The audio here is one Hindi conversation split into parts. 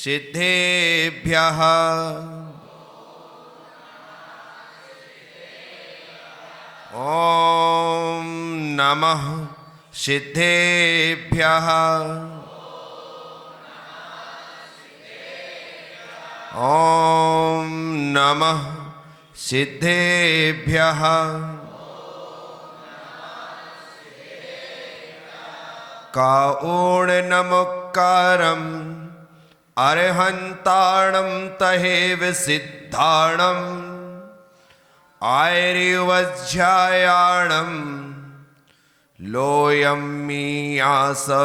सिद्धेभ्यः ॐ नमः सिद्धेभ्यः ॐ नमः सिद्धेभ्यः काऊर्णमुक्कारम् अर्हन्ताणं तहेव सिद्धाणम् आयुर्वज्झायाणं लोयं मीयासव्यसाहूणम्।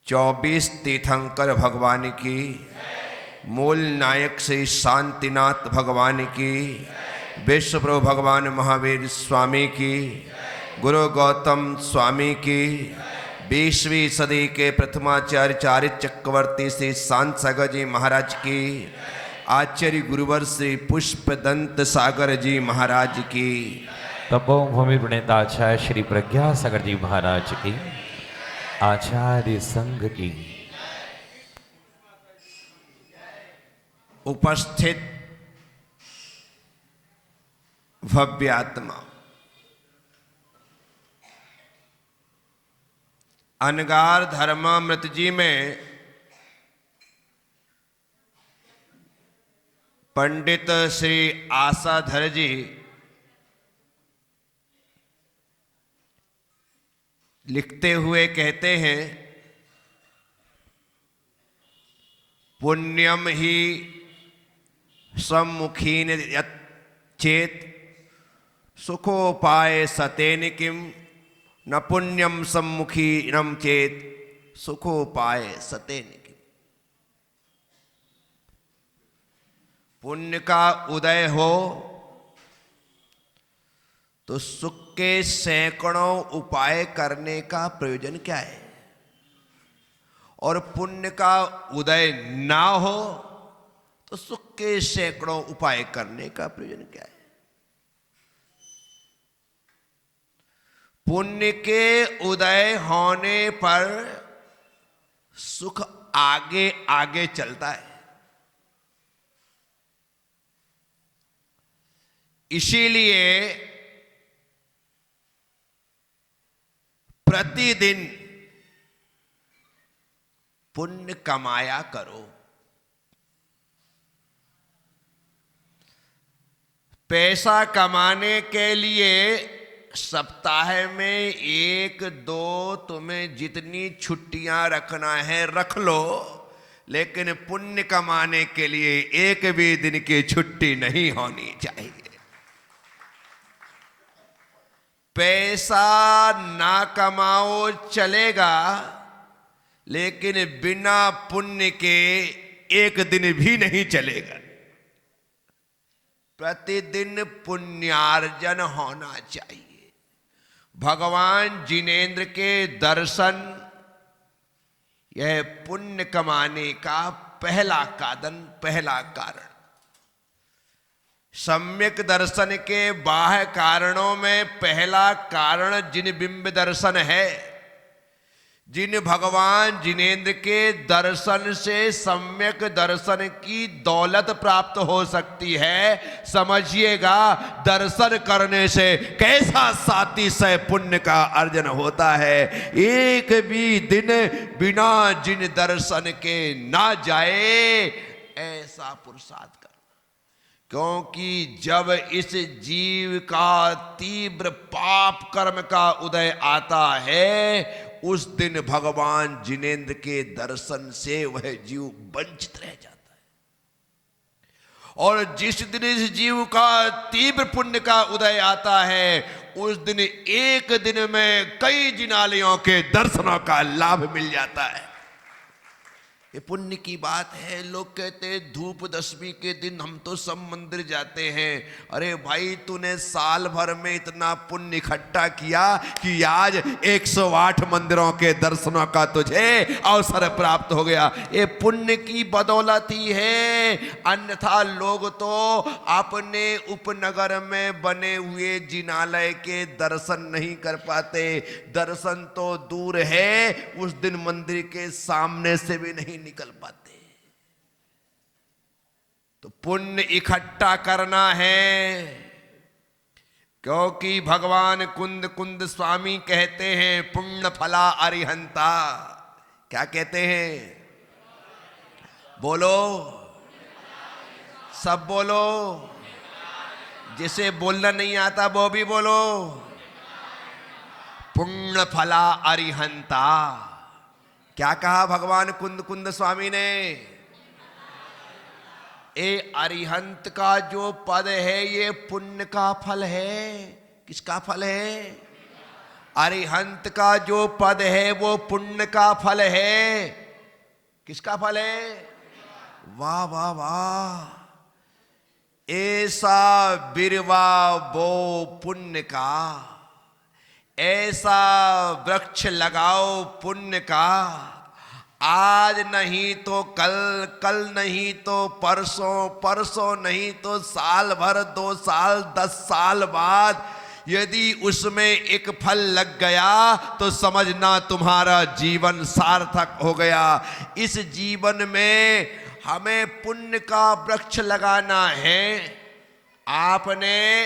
24 तीर्थंकर भगवान की, मूल नायक श्री शांतिनाथ भगवान की, विश्व प्रभु भगवान महावीर स्वामी की, गुरु गौतम स्वामी की, 20वीं सदी के प्रथमाचार्य चारित्र चक्रवर्ती श्री शांत सागर जी महाराज की, आचार्य गुरुवर श्री पुष्पदंत सागर जी महाराज की, तपोभूमि प्रणेता आचार्य श्री प्रज्ञा सागर जी महाराज की, आचार्य संघ की, उपस्थित भव्यात्मा, अनगार धर्मामृत जी में पंडित श्री आशाधर जी लिखते हुए कहते हैं, पुण्यम ही सम्मुखीन चेत सुखोपाय सतेन किम न पुण्यम सम्मुखीनम चेत सुखोपाय सतेन किम। पुण्य का उदय हो तो सुख के सैकड़ों उपाय करने का प्रयोजन क्या है, और पुण्य का उदय ना हो तो सुख के सैकड़ों उपाय करने का प्रयोजन क्या है। पुण्य के उदय होने पर सुख आगे आगे चलता है। इसीलिए प्रतिदिन पुण्य कमाया करो। पैसा कमाने के लिए सप्ताह में 1-2 तुम्हें जितनी छुट्टियां रखना है रख लो, लेकिन पुण्य कमाने के लिए एक भी दिन की छुट्टी नहीं होनी चाहिए। पैसा ना कमाओ चलेगा, लेकिन बिना पुण्य के एक दिन भी नहीं चलेगा। प्रतिदिन पुण्यार्जन होना चाहिए। भगवान जिनेंद्र के दर्शन यह पुण्य कमाने का पहला कारण। सम्यक दर्शन के बाह्य कारणों में पहला कारण जिन बिंब दर्शन है। जिन भगवान जिनेंद्र के दर्शन से सम्यक दर्शन की दौलत प्राप्त हो सकती है, समझिएगा दर्शन करने से कैसा 3700 पुण्य का अर्जन होता है। एक भी दिन बिना जिन दर्शन के ना जाए, ऐसा पुरुषार्थ कर। क्योंकि जब इस जीव का तीव्र पाप कर्म का उदय आता है, उस दिन भगवान जिनेंद्र के दर्शन से वह जीव वंचित रह जाता है। और जिस दिन इस जीव का तीव्र पुण्य का उदय आता है, उस दिन एक दिन में कई जिनालयों के दर्शनों का लाभ मिल जाता है। ये पुण्य की बात है। लोग कहते हैं धूप दशमी के दिन हम तो सब मंदिर जाते हैं। अरे भाई, तूने साल भर में इतना पुण्य इकट्ठा किया कि आज 108 मंदिरों के दर्शनों का तुझे अवसर प्राप्त हो गया। ये पुण्य की बदौलत ही है, अन्यथा लोग तो अपने उपनगर में बने हुए जिनालय के दर्शन नहीं कर पाते। दर्शन तो दूर है, उस दिन मंदिर के सामने से भी नहीं निकल पाते। तो पुण्य इकट्ठा करना है, क्योंकि भगवान कुंद कुंद स्वामी कहते हैं पुण्य फला अरिहंता। क्या कहते हैं? बोलो, सब बोलो। जिसे बोलना नहीं आता वो भी बोलो। पुण्य फला अरिहंता। क्या कहा भगवान कुंद कुंद स्वामी ने? ए अरिहंत का जो पद है ये पुण्य का फल है। किसका फल है? अरिहंत का जो पद है वो पुण्य का फल है। किसका फल है? वाह वाह वाह। ऐसा बिरवा बो पुण्य का, ऐसा वृक्ष लगाओ पुण्य का। आज नहीं तो कल, कल नहीं तो परसों, परसों नहीं तो साल भर, 2 साल, 10 साल बाद यदि उसमें एक फल लग गया तो समझना तुम्हारा जीवन सार्थक हो गया। इस जीवन में हमें पुण्य का वृक्ष लगाना है। आपने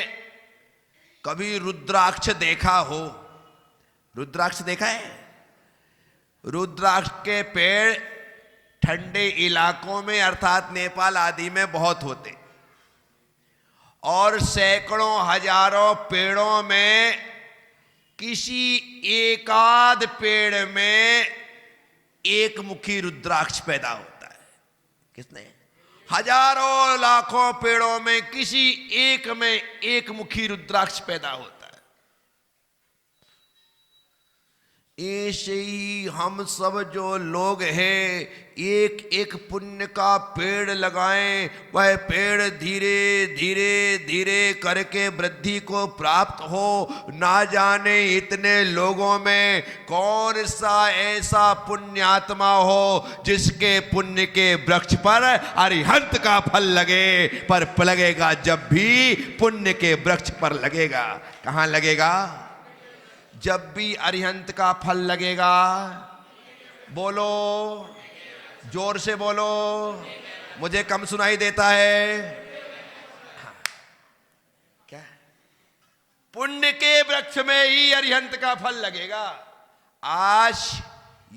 कभी रुद्राक्ष देखा हो? रुद्राक्ष देखा है? रुद्राक्ष के पेड़ ठंडे इलाकों में अर्थात नेपाल आदि में बहुत होते, और सैकड़ों हजारों पेड़ों में किसी एकाध पेड़ में एक मुखी रुद्राक्ष पैदा होता है। किसने? हजारों लाखों पेड़ों में किसी एक में एक मुखी रुद्राक्ष पैदा होता है। ऐसे ही हम सब जो लोग हैं, एक एक पुण्य का पेड़ लगाएं। वह पेड़ धीरे धीरे धीरे करके वृद्धि को प्राप्त हो। ना जाने इतने लोगों में कौन सा ऐसा पुण्यात्मा हो जिसके पुण्य के वृक्ष पर अरिहंत का फल लगे। पर लगेगा जब भी पुण्य के वृक्ष पर लगेगा। कहाँ लगेगा? जब भी अरिहंत का फल लगेगा। बोलो, जोर से बोलो, मुझे कम सुनाई देता है। क्या? पुण्य के वृक्ष में ही अरिहंत का फल लगेगा। आज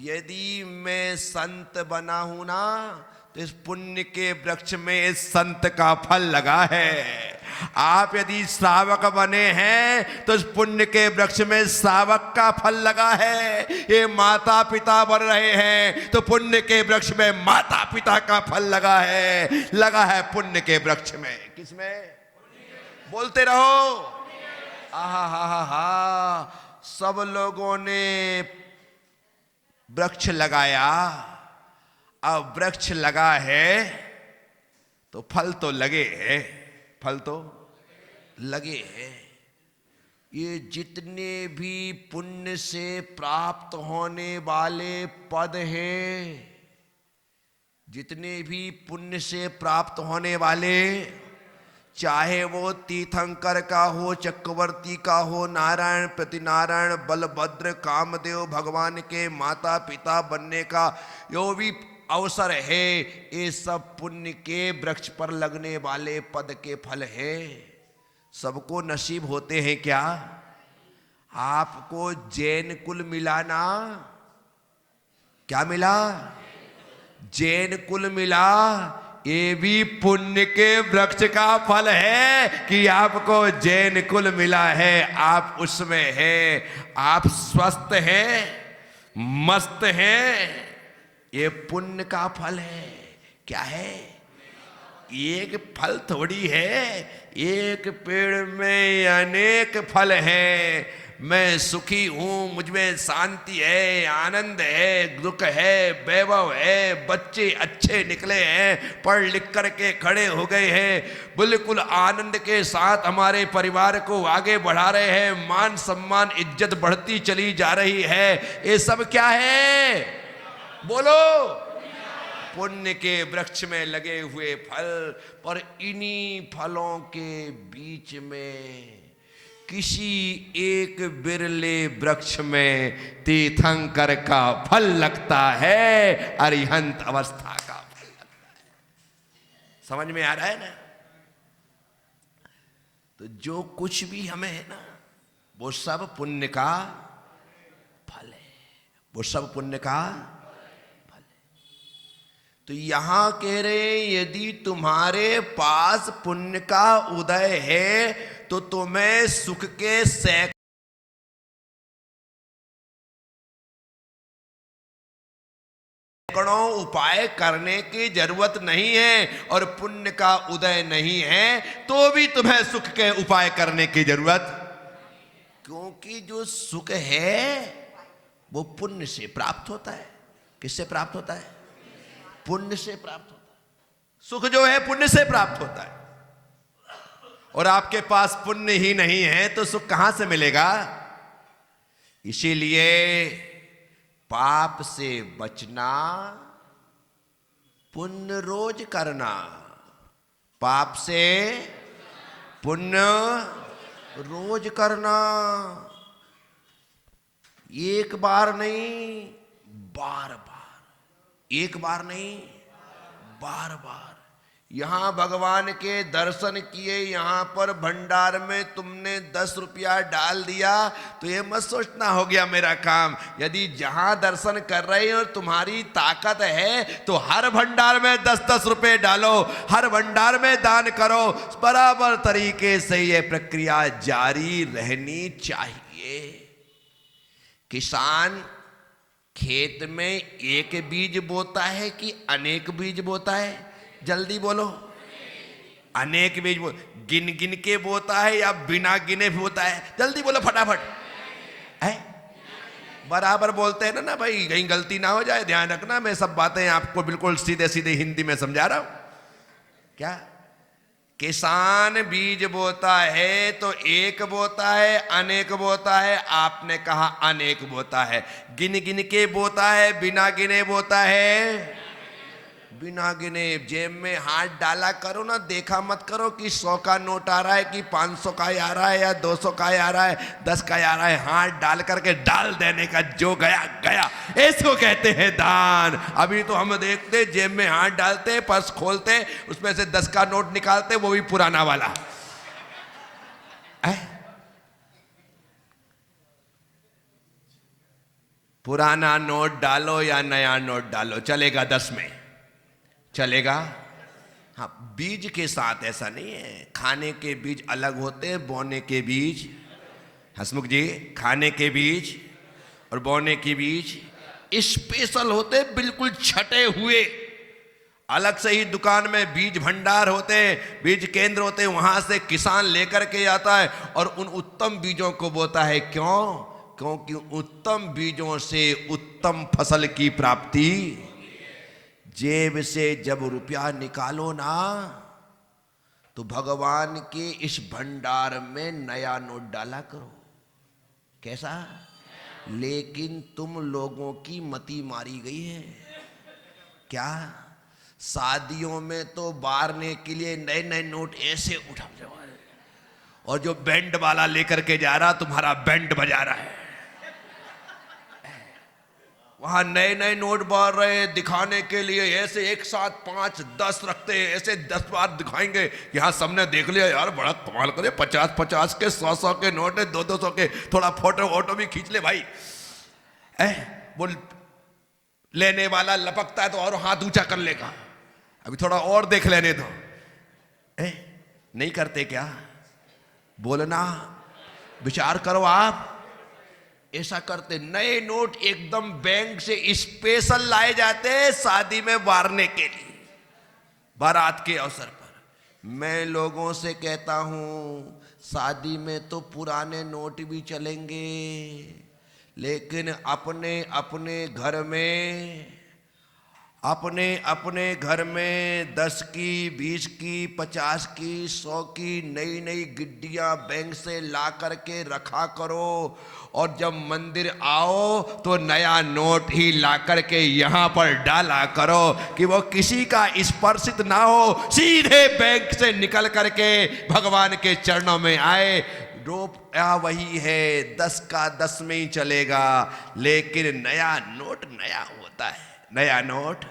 यदि मैं संत बना हूं ना, तो इस पुण्य के वृक्ष में इस संत का फल लगा है। आप यदि श्रावक बने हैं तो इस पुण्य के वृक्ष में श्रावक का फल लगा है। ये माता पिता बन रहे हैं तो पुण्य के वृक्ष में माता पिता का फल लगा है पुण्य के वृक्ष में। किसमें? बोलते रहो। आहा हा हा हा। सब लोगों ने वृक्ष लगाया, अब वृक्ष लगा है तो फल तो लगे हैं। फल तो लगे हैं। ये जितने भी पुण्य से प्राप्त होने वाले पद हैं, जितने भी पुण्य से प्राप्त होने वाले, चाहे वो तीर्थंकर का हो, चक्रवर्ती का हो, नारायण, प्रतिनारायण, बलभद्र, कामदेव भगवान के माता पिता बनने का जो भी अवसर है, ये सब पुण्य के वृक्ष पर लगने वाले पद के फल है। सबको नसीब होते हैं क्या? आपको जैन कुल मिला ना? क्या मिला? जैन कुल मिला। ये भी पुण्य के वृक्ष का फल है कि आपको जैन कुल मिला है। आप उसमें हैं, आप स्वस्थ हैं, मस्त हैं। ये पुण्य का फल है। क्या है? एक फल थोड़ी है, एक पेड़ में अनेक फल हैं। मैं सुखी हूं, मुझमें शांति है, आनंद है, दुख है, वैभव है, बच्चे अच्छे निकले हैं, पढ़ लिख करके खड़े हो गए हैं, बिल्कुल आनंद के साथ हमारे परिवार को आगे बढ़ा रहे हैं, मान सम्मान इज्जत बढ़ती चली जा रही है। ये सब क्या है? बोलो। पुण्य के वृक्ष में लगे हुए फल। पर इन्हीं फलों के बीच में किसी एक बिरले वृक्ष में तीर्थंकर का फल लगता है, अरिहंत अवस्था का फल लगता है। समझ में आ रहा है ना? तो जो कुछ भी हमें है ना, वो सब पुण्य का फल है, वो सब पुण्य का फल है। तो यहां कह रहे हैं, यदि तुम्हारे पास पुण्य का उदय है तो तुम्हें सुख के सैकड़ों उपाय करने की जरूरत नहीं है, और पुण्य का उदय नहीं है तो भी तुम्हें सुख के उपाय करने की जरूरत, क्योंकि जो सुख है वो पुण्य से प्राप्त होता है। किससे प्राप्त होता है? पुण्य से प्राप्त होता है। सुख जो है पुण्य से प्राप्त होता है, और आपके पास पुण्य ही नहीं है तो सुख कहां से मिलेगा? इसीलिए पाप से बचना, पुण्य रोज करना। पाप से पुण्य रोज करना, एक बार नहीं बार बार, एक बार नहीं बार बार। यहां भगवान के दर्शन किए, यहां पर भंडार में तुमने 10 रुपया डाल दिया तो ये मत सोचना हो गया मेरा काम। यदि जहां दर्शन कर रहे हो तुम्हारी ताकत है तो हर भंडार में 10-10 रुपए डालो, हर भंडार में दान करो। बराबर तरीके से ये प्रक्रिया जारी रहनी चाहिए। किसान खेत में एक बीज बोता है कि अनेक बीज बोता है? जल्दी बोलो। अनेक बीज गिन गिन के बोता है या बिना गिने बोता है? जल्दी बोलो फटाफट। है बराबर बोलते हैं ना भाई, कहीं गलती ना हो जाए, ध्यान रखना। मैं सब बातें आपको बिल्कुल सीधे सीधे हिंदी में समझा रहा हूं। क्या किसान बीज बोता है तो एक बोता है, अनेक बोता है? आपने कहा अनेक बोता है। गिन गिन के बोता है, बिना गिने बोता है? बिना गिने। जेब में हाथ डाला करो ना, देखा मत करो कि 100 का नोट आ रहा है कि 500 का आ रहा है या 200 का आ रहा है, 10 का आ रहा है। हाथ डाल करके डाल देने का, जो गया गया। इसको कहते हैं दान। अभी तो हम देखते जेब में हाथ डालते, पर्स खोलते, उसमें से 10 का नोट निकालते, वो भी पुराना वाला। पुराना नोट डालो या नया नोट डालो, चलेगा 10 में चलेगा। हाँ, बीज के साथ ऐसा नहीं है। खाने के बीज अलग होते हैं, बोने के बीज। हसमुख जी, खाने के बीज और बोने के बीज स्पेशल होते, बिल्कुल छटे हुए। अलग से ही दुकान में बीज भंडार होते हैं, बीज केंद्र होते हैं, वहां से किसान लेकर के आता है और उन उत्तम बीजों को बोता है। क्यों? क्योंकि उत्तम बीजों से उत्तम फसल की प्राप्ति। जेब से जब रुपया निकालो ना तो भगवान के इस भंडार में नया नोट डाला करो। कैसा? लेकिन तुम लोगों की मति मारी गई है। क्या? शादियों में तो बारने के लिए नए नए नोट ऐसे उठा जाओ, और जो बैंड वाला लेकर के जा रहा तुम्हारा बैंड बजा रहा है। वहां नए नए नोट बार रहे दिखाने के लिए, ऐसे एक साथ 5-10 रखते हैं, ऐसे 10 बार दिखाएंगे। यहां सबने देख लिया यार बड़ा कमाल करे, 50-50 के, 100-100 के नोट है, 200-200 के। थोड़ा फोटो वोटो भी खींच ले भाई। वो लेने वाला लपकता है तो और हाथ ऊंचा कर लेगा, अभी थोड़ा और देख लेने दो। नहीं करते क्या? बोलना, विचार करो। आप ऐसा करते? नए नोट एकदम बैंक से स्पेशल लाए जाते हैं शादी में बारने के लिए, बारात के अवसर पर। मैं लोगों से कहता हूं, शादी में तो पुराने नोट भी चलेंगे, लेकिन अपने अपने घर में, अपने अपने घर में 10 की, 20 की, 50 की, 100 की नई नई गिड्डियां बैंक से ला करके रखा करो, और जब मंदिर आओ तो नया नोट ही ला करके यहां पर डाला करो कि वो किसी का स्पर्शित ना हो, सीधे बैंक से निकल करके भगवान के चरणों में आए। रुपया वही है, 10 का 10 में ही चलेगा, लेकिन नया नोट नया होता है। नया नोट,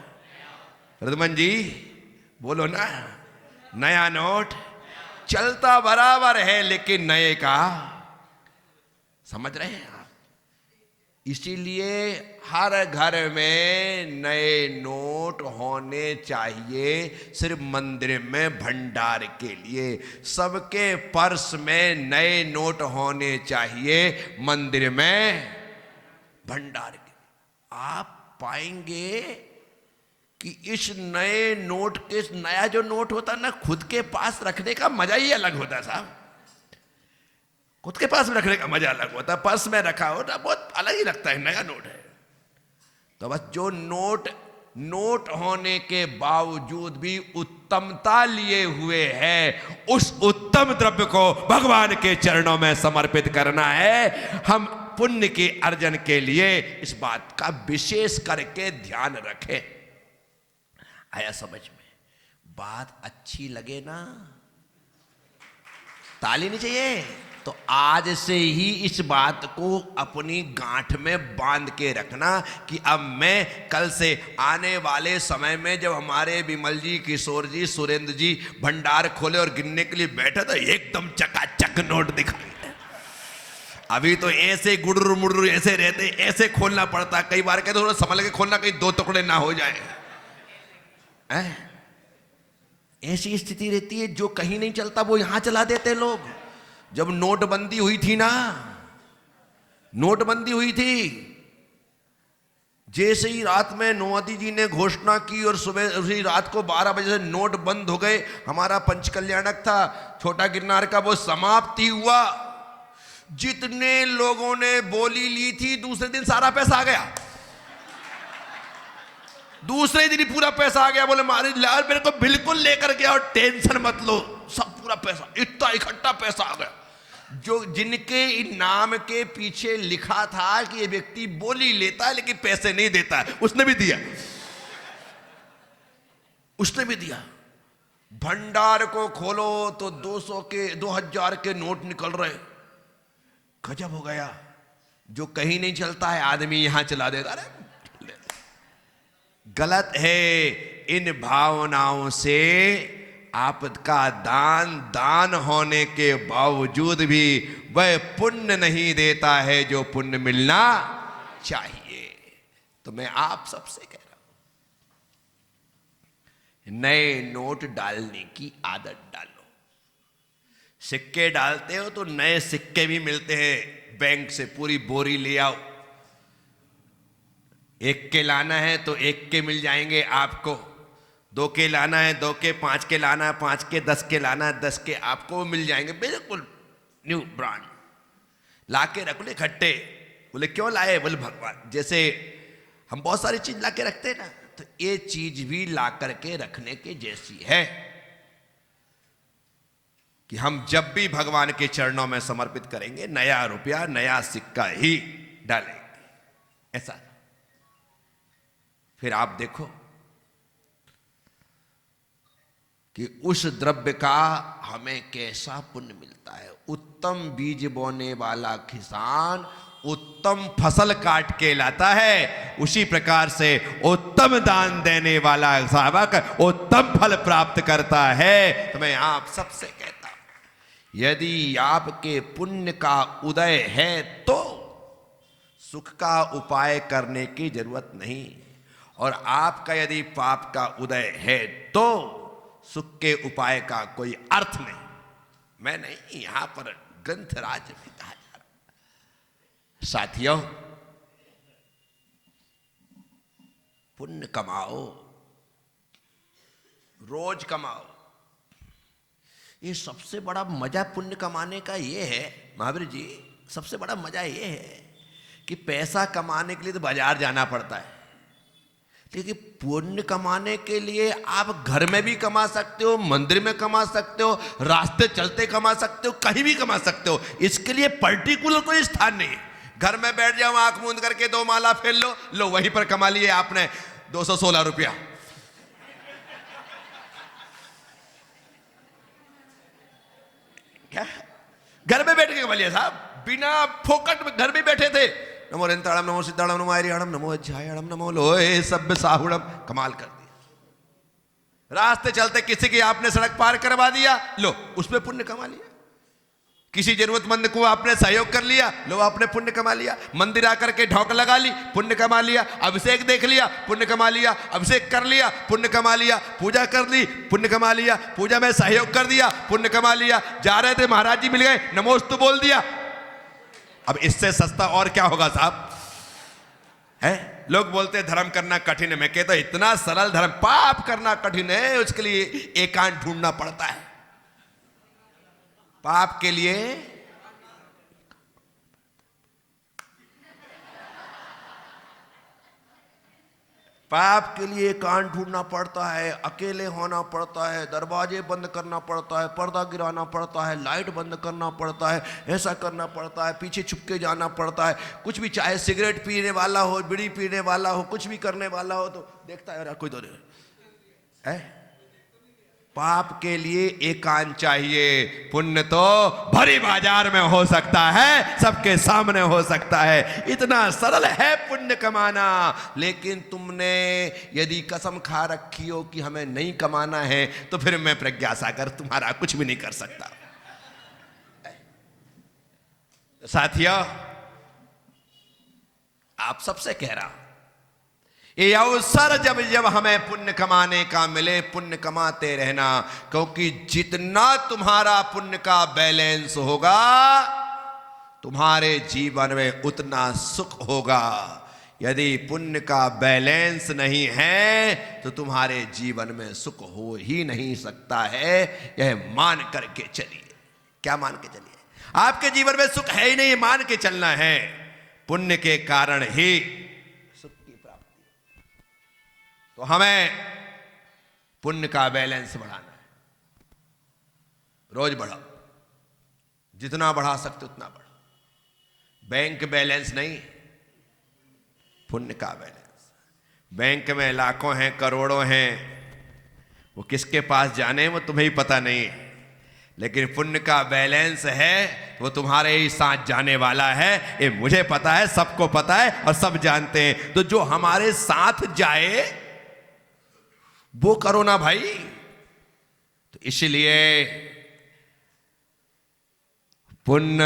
रदमन जी बोलो ना, नया नोट चलता बराबर है, लेकिन नए का, समझ रहे हैं आप? इसीलिए हर घर में नए नोट होने चाहिए, सिर्फ मंदिर में भंडार के लिए। सबके पर्स में नए नोट होने चाहिए, मंदिर में भंडार के। आप पाएंगे कि इस नए नोट के, नया जो नोट होता है ना, खुद के पास रखने का मजा ही अलग होता है साहब। खुद के पास रखने का मजा अलग होता है, पर्स में रखा हो ना बहुत अलग ही लगता है, नया नोट है। तो बस जो नोट होने के बावजूद भी उत्तमता लिए हुए है, उस उत्तम द्रव्य को भगवान के चरणों में समर्पित करना है। हम पुण्य के अर्जन के लिए इस बात का विशेष करके ध्यान रखें। आया समझ में? बात अच्छी लगे ना, ताली नहीं चाहिए। तो आज से ही इस बात को अपनी गांठ में बांध के रखना कि अब मैं कल से आने वाले समय में जब हमारे विमल जी, किशोर जी, सुरेंद्र जी भंडार खोले और गिनने के लिए बैठे तो एकदम चकाचक नोट दिखाई। अभी तो ऐसे गुडरू मुडरू ऐसे रहते, ऐसे खोलना पड़ता, कई बार कहते थोड़ा संभल के खोलना, कहीं 2 टुकड़े ना हो जाए। ऐसी स्थिति रहती है, जो कहीं नहीं चलता वो यहां चला देते लोग। जब नोटबंदी हुई थी ना, नोटबंदी हुई थी, जैसे ही रात में मोदी जी ने घोषणा की और सुबह उसी रात को 12 बजे से नोट बंद हो गए। हमारा पंचकल्याणक था छोटा गिरनार का, वो समाप्ति हुआ। जितने लोगों ने बोली ली थी, दूसरे दिन सारा पैसा आ गया। दूसरे दिन ही पूरा पैसा आ गया। बोले महाराज लाल मेरे को बिल्कुल लेकर गया और टेंशन मत लो, सब पूरा पैसा, इतना इकट्ठा पैसा आ गया। जो जिनके नाम के पीछे लिखा था कि ये व्यक्ति बोली लेता है लेकिन पैसे नहीं देता है, उसने भी दिया, उसने भी दिया। भंडार को खोलो तो 200 के 2000 के नोट निकल रहे। गजब हो गया। जो कहीं नहीं चलता है आदमी यहां चला देता। अरे गलत है। इन भावनाओं से आपका दान होने के बावजूद भी वह पुण्य नहीं देता है जो पुण्य मिलना चाहिए। तो मैं आप सबसे कह रहा हूं, नए नोट डालने की आदत डालो। सिक्के डालते हो तो नए सिक्के भी मिलते हैं, बैंक से पूरी बोरी ले आओ। 1 के लाना है तो 1 के मिल जाएंगे आपको, 2 के लाना है 2 के, 5 के लाना है 5 के, 10 के लाना है 10 के, आपको मिल जाएंगे बिल्कुल न्यू ब्रांड। ला के रख ले इकट्ठे। बोले क्यों लाए? बोले भगवान, जैसे हम बहुत सारी चीज ला के रखते हैं ना, तो ये चीज भी ला करके रखने के जैसी है कि हम जब भी भगवान के चरणों में समर्पित करेंगे, नया रुपया नया सिक्का ही डालेंगे। ऐसा फिर आप देखो कि उस द्रव्य का हमें कैसा पुण्य मिलता है। उत्तम बीज बोने वाला किसान उत्तम फसल काट के लाता है, उसी प्रकार से उत्तम दान देने वाला साधक उत्तम फल प्राप्त करता है। तो मैं आप सबसे कहता हूं, यदि आपके पुण्य का उदय है तो सुख का उपाय करने की जरूरत नहीं, और आपका यदि पाप का उदय है तो सुख के उपाय का कोई अर्थ नहीं। मैं नहीं, यहां पर ग्रंथराज में कहा जा रहा। साथियों, पुण्य कमाओ, रोज कमाओ। ये सबसे बड़ा मजा पुण्य कमाने का ये है महावीर जी, सबसे बड़ा मजा ये है कि पैसा कमाने के लिए तो बाजार जाना पड़ता है, लेकिन पुण्य कमाने के लिए आप घर में भी कमा सकते हो, मंदिर में कमा सकते हो, रास्ते चलते कमा सकते हो, कहीं भी कमा सकते हो। इसके लिए पर्टिकुलर कोई स्थान नहीं है। घर में बैठ जाओ, आंख मूंद करके 2 माला फेर लो, वहीं पर कमा लिए आपने 216 रुपया। क्या घर में बैठ के कमा लिया साहब, बिना फोकट में घर में बैठे थे। नमो रेंताड़म, नमो सिद्धाड़म, नमो आर्याणम, नमो अध्यायणम, नमो लोहे सभ्य साहुणम, कमाल कर दिया। रास्ते चलते किसी की आपने सड़क पार करवा दिया, लो उसमें पुण्य कमा लिया। किसी जरूरतमंद को आपने सहयोग कर लिया, लो आपने पुण्य कमा लिया। मंदिर आकर के ढौक लगा ली, पुण्य कमा लिया। अभिषेक देख लिया, पुण्य कमा लिया। अभिषेक कर लिया, पुण्य कमा लिया। पूजा कर ली, पुण्य कमा लिया। पूजा में सहयोग कर दिया, पुण्य कमा लिया। जा रहे थे महाराज जी मिल गए, नमोस्तु बोल दिया। अब इससे सस्ता और क्या होगा साहब? है लोग बोलते हैं धर्म करना कठिन है, मैं कहता हूं इतना सरल धर्म। पाप करना कठिन है, उसके लिए एकांत ढूंढना पड़ता है। पाप के लिए एकांत ढूंढना पड़ता है, अकेले होना पड़ता है, दरवाजे बंद करना पड़ता है, पर्दा गिराना पड़ता है, लाइट बंद करना पड़ता है, ऐसा करना पड़ता है, पीछे छुपके जाना पड़ता है। कुछ भी, चाहे सिगरेट पीने वाला हो, बीड़ी पीने वाला हो, कुछ भी करने वाला हो तो देखता है कोई तो है। पाप के लिए एकांत चाहिए, पुण्य तो भरी बाजार में हो सकता है, सबके सामने हो सकता है। इतना सरल है पुण्य कमाना। लेकिन तुमने यदि कसम खा रखी हो कि हमें नहीं कमाना है, तो फिर मैं प्रज्ञा सागर तुम्हारा कुछ भी नहीं कर सकता। साथियों, आप सबसे कह रहा, ये अवसर जब जब हमें पुण्य कमाने का मिले, पुण्य कमाते रहना। क्योंकि जितना तुम्हारा पुण्य का बैलेंस होगा, तुम्हारे जीवन में उतना सुख होगा। यदि पुण्य का बैलेंस नहीं है तो तुम्हारे जीवन में सुख हो ही नहीं सकता है। यह मान करके चलिए। क्या मान के चलिए? आपके जीवन में सुख है ही नहीं, मान के चलना है। पुण्य के कारण ही तो हमें पुण्य का बैलेंस बढ़ाना है। रोज बढ़ाओ, जितना बढ़ा सकते उतना बढ़ाओ। बैंक बैलेंस नहीं, पुण्य का बैलेंस। बैंक में लाखों हैं, करोड़ों हैं, वो किसके पास जाने वो तुम्हें ही पता नहीं है। लेकिन पुण्य का बैलेंस है, वो तुम्हारे ही साथ जाने वाला है। ये मुझे पता है, सबको पता है और सब जानते हैं। तो जो हमारे साथ जाए वो करो ना भाई। तो इसलिए पुण्य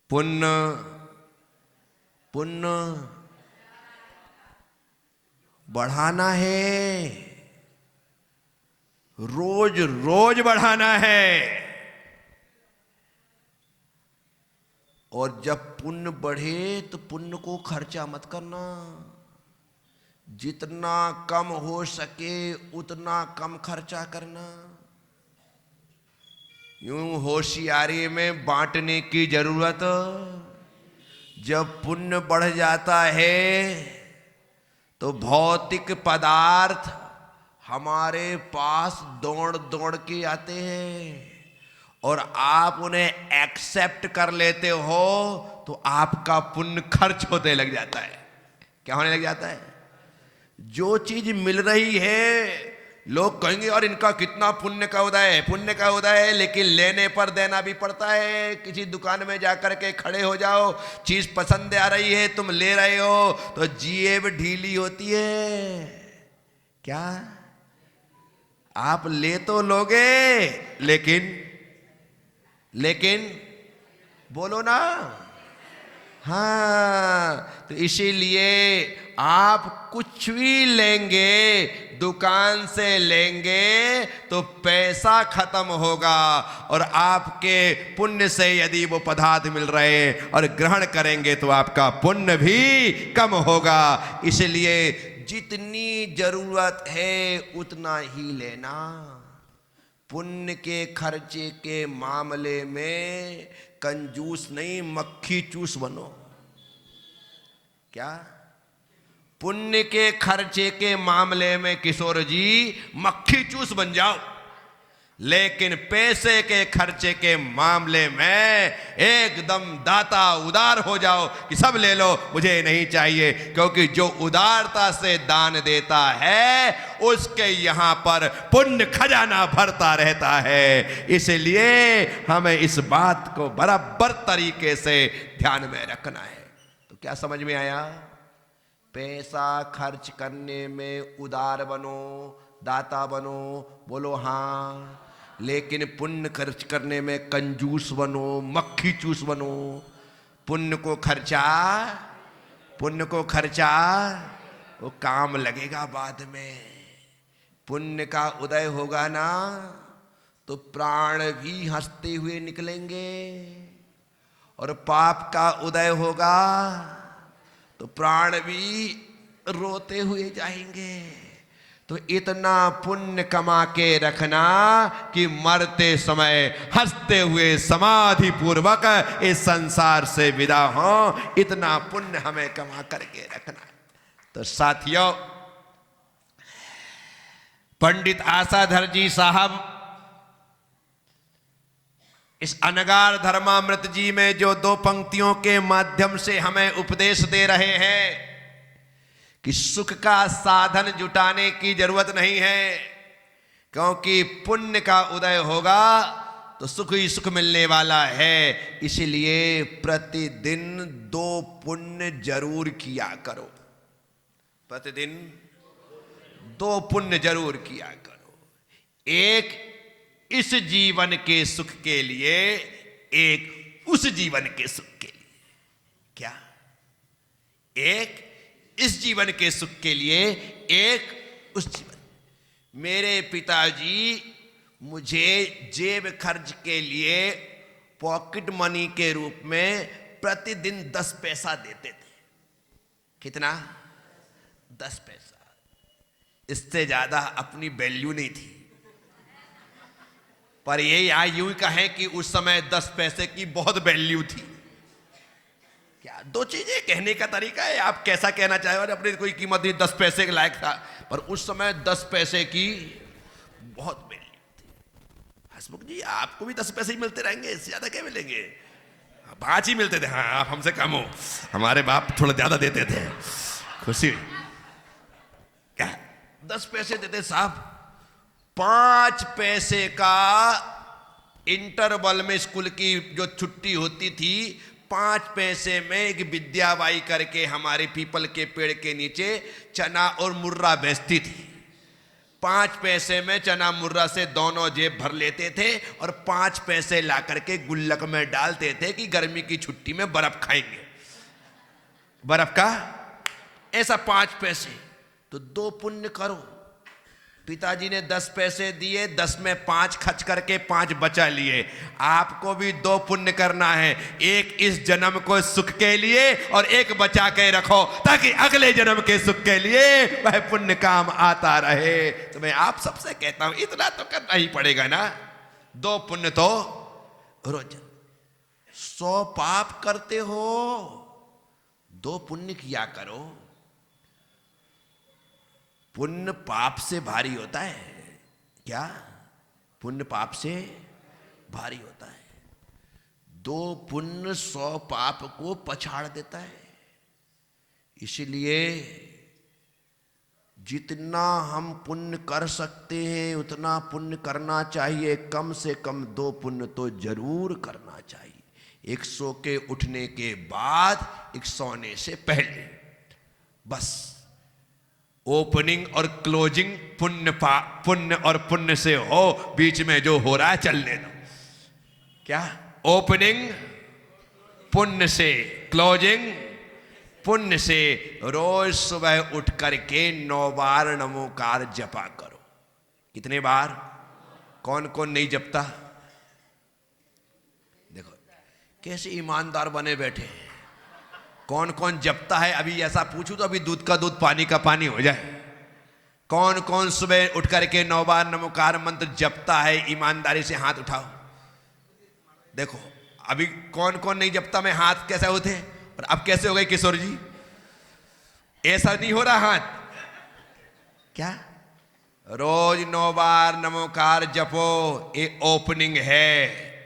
पुण्य पुण्य बढ़ाना है, रोज रोज बढ़ाना है। और जब पुण्य बढ़े तो पुण्य को खर्चा मत करना। जितना कम हो सके उतना कम खर्चा करना। यूं होशियारी में बांटने की जरूरत। जब पुण्य बढ़ जाता है तो भौतिक पदार्थ हमारे पास दौड़ दौड़ के आते हैं और आप उन्हें एक्सेप्ट कर लेते हो तो आपका पुण्य खर्च होने लग जाता है। क्या होने लग जाता है? जो चीज मिल रही है लोग कहेंगे और इनका कितना पुण्य का उदय है, पुण्य का उदय है। लेकिन लेने पर देना भी पड़ता है। किसी दुकान में जाकर के खड़े हो जाओ, चीज पसंद आ रही है, तुम ले रहे हो तो जेब ढीली होती है। क्या आप ले तो लोगे, लेकिन बोलो ना। हाँ, तो इसीलिए आप कुछ भी लेंगे, दुकान से लेंगे तो पैसा खत्म होगा और आपके पुण्य से यदि वो पदार्थ मिल रहे हैं और ग्रहण करेंगे तो आपका पुण्य भी कम होगा। इसलिए जितनी जरूरत है उतना ही लेना। पुण्य के खर्चे के मामले में कंजूस नहीं, मक्खी चूस बनो। क्या? पुण्य के खर्चे के मामले में किशोर जी मक्खी चूस बन जाओ, लेकिन पैसे के खर्चे के मामले में एकदम दाता उदार हो जाओ कि सब ले लो, मुझे नहीं चाहिए। क्योंकि जो उदारता से दान देता है उसके यहां पर पुण्य खजाना भरता रहता है। इसलिए हमें इस बात को बराबर तरीके से ध्यान में रखना है। तो क्या समझ में आया? पैसा खर्च करने में उदार बनो, दाता बनो, बोलो हाँ। लेकिन पुण्य खर्च करने में कंजूस बनो, मक्खी चूस बनो। पुण्य को खर्चा वो काम लगेगा बाद में। पुण्य का उदय होगा ना तो प्राण भी हंसते हुए निकलेंगे, और पाप का उदय होगा तो प्राण भी रोते हुए जाएंगे। तो इतना पुण्य कमा के रखना कि मरते समय हंसते हुए समाधि पूर्वक इस संसार से विदा हो, इतना पुण्य हमें कमा करके रखना। तो साथियों, पंडित आशाधर जी साहब इस अनगार धर्मामृत जी में जो 2 पंक्तियों के माध्यम से हमें उपदेश दे रहे हैं कि सुख का साधन जुटाने की जरूरत नहीं है, क्योंकि पुण्य का उदय होगा तो सुख ही सुख मिलने वाला है। इसलिए प्रतिदिन 2 पुण्य जरूर किया करो। प्रतिदिन 2 पुण्य जरूर किया करो। एक इस जीवन के सुख के लिए, एक उस जीवन के सुख के लिए। क्या? एक इस जीवन के सुख के लिए, एक उस जीवन। मेरे पिताजी मुझे जेब खर्च के लिए पॉकेट मनी के रूप में प्रतिदिन 10 पैसा देते थे। कितना? 10 पैसा। इससे ज्यादा अपनी वैल्यू नहीं थी। पर ये यूं कहें कि उस समय 10 पैसे की बहुत वैल्यू थी। क्या? 2 चीजें कहने का तरीका है, आप कैसा कहना चाहे। और अपनी कोई कीमत नहीं, 10 पैसे के लायक था, पर उस समय 10 पैसे की बहुत वैल्यू थी। हसमुख जी, आपको भी 10 पैसे ही मिलते रहेंगे, इससे ज्यादा क्या मिलेंगे? 5 ही मिलते थे। हाँ, आप हमसे कम हो, हमारे बाप थोड़ा ज्यादा देते थे। खुशी। क्या? 10 पैसे देते साहब। 5 पैसे का इंटरवल में स्कूल की जो छुट्टी होती थी, 5 पैसे में एक विद्याबाई करके हमारे पीपल के पेड़ के नीचे चना और मुर्रा बेचती थी। 5 पैसे में चना मुर्रा से दोनों जेब भर लेते थे और 5 पैसे ला करके गुल्लक में डालते थे कि गर्मी की छुट्टी में बर्फ खाएंगे। बर्फ का ऐसा 5 पैसे। तो 2 पुण्य करो। पिताजी ने 10 पैसे दिए, 10 में 5 खर्च करके 5 बचा लिए। आपको भी 2 पुण्य करना है, एक इस जन्म को सुख के लिए और एक बचा के रखो ताकि अगले जन्म के सुख के लिए वह पुण्य काम आता रहे। तो मैं आप सबसे कहता हूं, इतना तो करना ही पड़ेगा ना। 2 पुण्य तो रोज। 100 पाप करते हो, 2 पुण्य किया करो। पुण्य पाप से भारी होता है। क्या? पुण्य पाप से भारी होता है। 2 पुण्य 100 पाप को पछाड़ देता है। इसलिए जितना हम पुण्य कर सकते हैं उतना पुण्य करना चाहिए। कम से कम 2 पुण्य तो जरूर करना चाहिए। एक सो के उठने के बाद, एक सोने से पहले। बस ओपनिंग और क्लोजिंग पुण्य और पुण्य से हो, बीच में जो हो रहा है चलने दो। क्या? ओपनिंग पुण्य से, क्लोजिंग पुण्य से। रोज सुबह उठ करके 9 बार नमोकार जपा करो। कितने बार? कौन कौन नहीं जपता? देखो कैसे ईमानदार बने बैठे हैं। कौन कौन जपता है? अभी ऐसा पूछूं तो अभी दूध का दूध पानी का पानी हो जाए। कौन कौन सुबह उठ करके 9 बार नमोकार मंत्र जपता है? ईमानदारी से हाथ उठाओ। देखो अभी कौन कौन नहीं जपता में हाथ कैसे होते, और अब कैसे हो गए किशोर जी? ऐसा नहीं हो रहा हाथ क्या? रोज 9 बार नमोकार जपो, ये ओपनिंग है।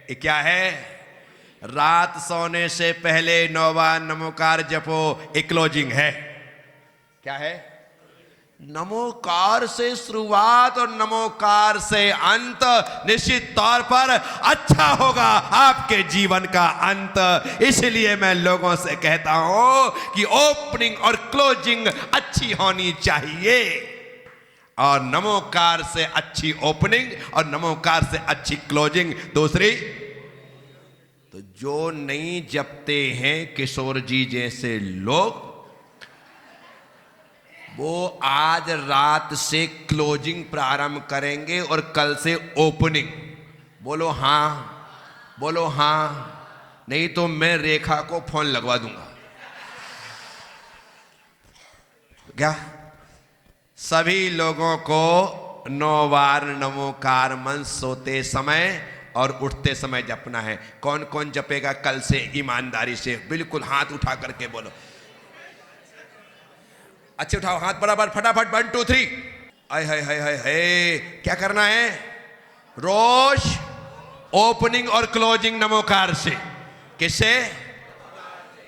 ये क्या है? रात सोने से पहले 9 बार नमोकार जपो, ये क्लोजिंग है। क्या है? नमोकार से शुरुआत और नमोकार से अंत निश्चित तौर पर अच्छा होगा आपके जीवन का अंत। इसलिए मैं लोगों से कहता हूं कि ओपनिंग और क्लोजिंग अच्छी होनी चाहिए, और नमोकार से अच्छी ओपनिंग और नमोकार से अच्छी क्लोजिंग दूसरी। तो जो नहीं जपते हैं किशोर जी जैसे लोग, वो आज रात से क्लोजिंग प्रारंभ करेंगे और कल से ओपनिंग। बोलो हां, बोलो हां, नहीं तो मैं रेखा को फोन लगवा दूंगा। क्या सभी लोगों को 9 बार नमोकार मंत्र सोते समय और उठते समय जपना है? कौन कौन जपेगा कल से? ईमानदारी से बिल्कुल हाथ उठा करके बोलो। अच्छे उठाओ हाथ बराबर, फटाफट 1 2 3। आय हाय हाय हाय हाय, क्या करना है? रोज ओपनिंग और क्लोजिंग नमोकार से। किससे?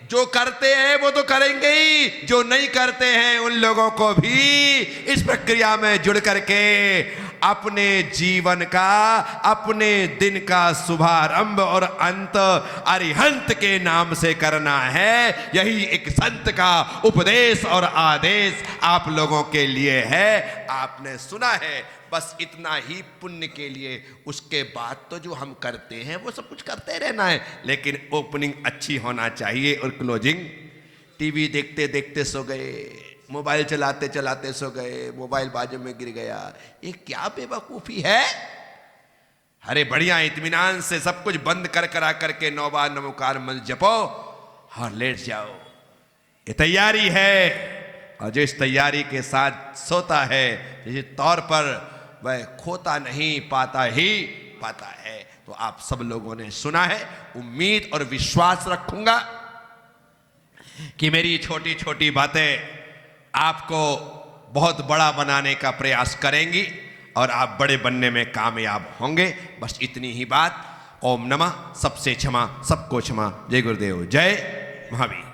जो करते हैं वो तो करेंगे ही, जो नहीं करते हैं उन लोगों को भी इस प्रक्रिया में जुड़ करके अपने जीवन का, अपने दिन का शुभारंभ और अंत अरिहंत के नाम से करना है। यही एक संत का उपदेश और आदेश आप लोगों के लिए है। आपने सुना है, बस इतना ही पुण्य के लिए। उसके बाद तो जो हम करते हैं वो सब कुछ करते रहना है, लेकिन ओपनिंग अच्छी होना चाहिए और क्लोजिंग। टीवी देखते देखते सो गए, मोबाइल चलाते चलाते सो गए, मोबाइल बाजू में गिर गया, ये क्या बेवकूफी है? अरे बढ़िया इत्मीनान से सब कुछ बंद कर करा करके 9 बार नमोकार मंत्र जपो और लेट जाओ। ये तैयारी है, और जो इस तैयारी के साथ सोता है निश्चित तौर पर वह खोता नहीं पाता ही पाता है। तो आप सब लोगों ने सुना है, उम्मीद और विश्वास रखूंगा कि मेरी छोटी छोटी बातें आपको बहुत बड़ा बनाने का प्रयास करेंगी और आप बड़े बनने में कामयाब होंगे। बस इतनी ही बात। ओम नमः, सबसे क्षमा, सबको क्षमा। जय गुरुदेव, जय महावीर।